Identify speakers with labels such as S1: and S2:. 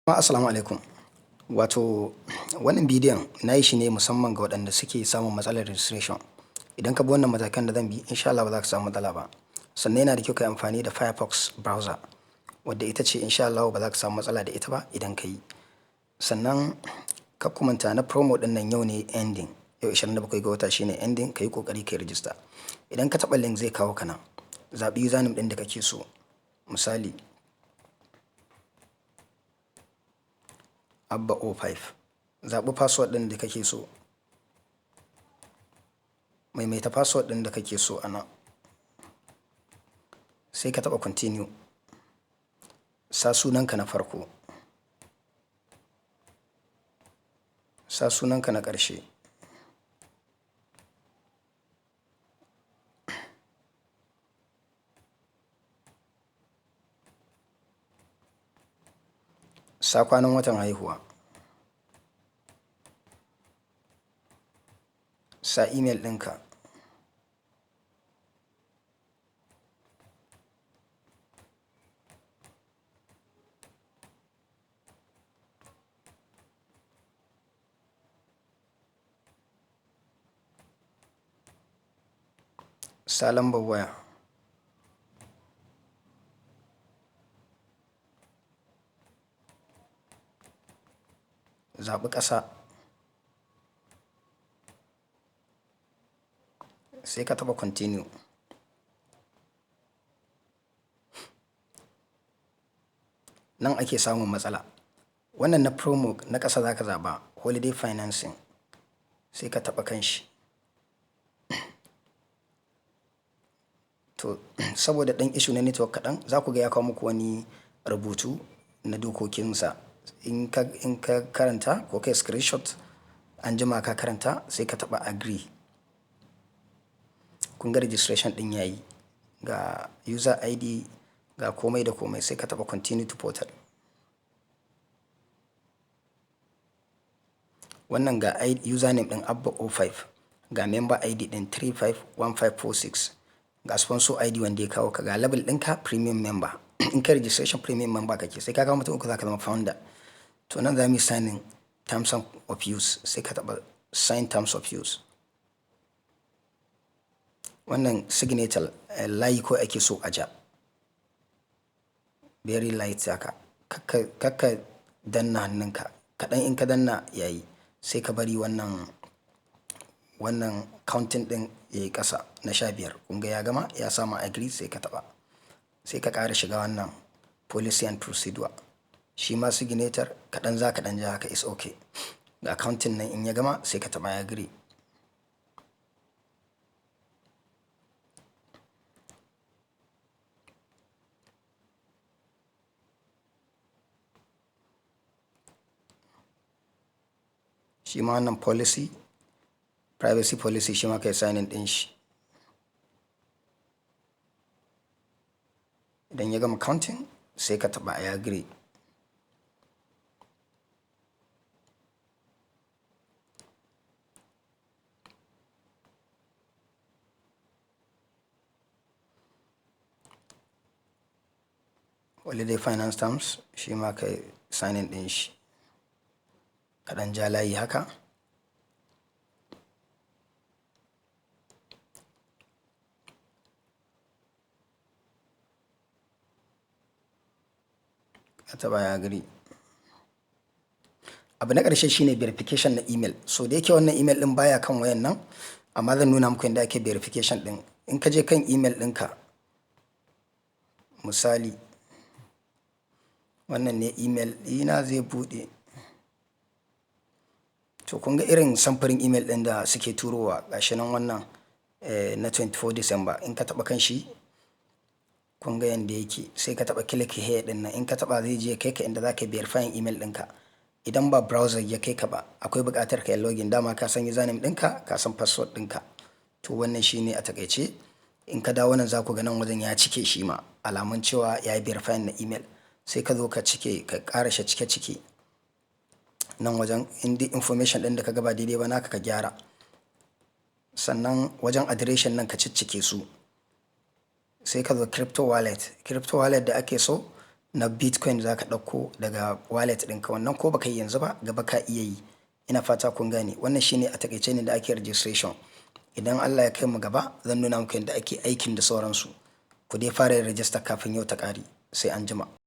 S1: Assalamu alaikum. Wato wannan bidiyon na yi shi ne musamman ga waɗanda suke samun matsalar registration. Idan ka bi wannan matakan da zan bi, insha Allah ba za ka samu matsala ba. Sannan yana da kyau ka yi amfani da Firefox browser, wadda ita ce insha Allah ba za ka samu matsala da ita ba idan ka yi. Sannan ka kumanta na promo ɗin nan yau ne ending. Yau 27 ga wata shine ending, ka yi ƙoƙari ka yi register. Idan ka taɓa link zai kawo ka nan. Zaɓi username ɗin da kake so. Misali, Abba 05. Zaɓi password ɗin da kake so. Maimaita password ɗin da kake so a nan. Sai ka taɓa continue. Sa sunanka na farko. Sa sunanka na ƙarshe. Sa kwanan watan haihuwa. Sa email ɗinka. Sa lambar waya. Zaɓi ƙasa. Sai ka taɓa continue. Nan ake samun matsala. Wannan na promo na ƙasa za ka zaɓa holiday financing. Sai ka taɓa kan shi. To, saboda ɗan issue na network kaɗan, za ku ga ya kawo muku wani rubutu na dokokinsa. In ka karanta ko kai screenshot, an jima ka karanta sai ka taɓa agree. Kun ga registration ɗin yayi. Ga user ID, ga komai da komai, sai ka taɓa continue to portal. Wannan ga username ɗin Abba 05, ga member ID ɗin 351546, ga sponsor ID wanda ya kawo ka, ga level ɗinka premium member. In ka registration premium member kake, sai ka kawo mutum uku za ka zama founder. To nan za mu yi signing terms of use, sai ka taɓa sign terms of use. Wannan signature layi ko ake so a ja. Very light haka. Kakka danna hannunka. Kaɗan in ka danna yayi. Sai ka bari wannan counting ɗin ya yi ƙasa na 15. Kun ga ya gama, ya samu agree, sai ka taɓa. Sai ka ƙara shiga wannan policy and procedure. Shi ma signature kaɗan za ka ɗan ja haka is okay. Ga counting nan in ya gama sai ka taɓa agree. Shi ma wannan policy, privacy policy shi ma kai signing ɗin shi. Idan ya gama counting sai ka taɓa I agree. Holiday finance terms shi ma kai signing ɗin shi. Kaɗan ja layi haka. Ka taɓa ya agree. Abu na ƙarshe shine verification na email. So da yake wannan email ɗin baya kan wayan nan, amma zan nuna muku yadda ake verification ɗin. In ka je kan email ɗinka, misali, wannan ne email ɗina zai buɗe. To kun ga irin samfurin email ɗin da suke turowa, gashi nan wannan na 24 December. In ka taɓa kan shi, kun ga yanda yake. Sai ka taɓa click here ɗin nan. In ka taɓa zai je kai ka inda za ka yi verifying email ɗinka. Idan ba browser ya kai ka ba, akwai buƙatar ka yi login. Dama ka san username ɗinka, ka san password ɗinka. To wannan shi ne a taƙaice. In ka dawo nan za ku ga nan wajen ya cike shi ma, alamun cewa ya yi verifying na email. Sai ka zo ka cike, ka ƙara shi cike. Nan wajen indi information ɗin da ka gaba daidai ba naka ka gyara. Sannan wajen adireshin nan ka ciccike su. Sai ka zo crypto wallet da ake so na Bitcoin za ka ɗauko daga wallet ɗinka. Wannan ko baka yi yanzu ba gaba ka iya yi. Ina fata kun gane. Wannan shine a taƙaice ne da ake registration. Idan Allah ya kai mu gaba zan nuna muku yadda ake aikin da sauransu. Ku dai fara yin register kafin yau ta ƙare. Sai anjima.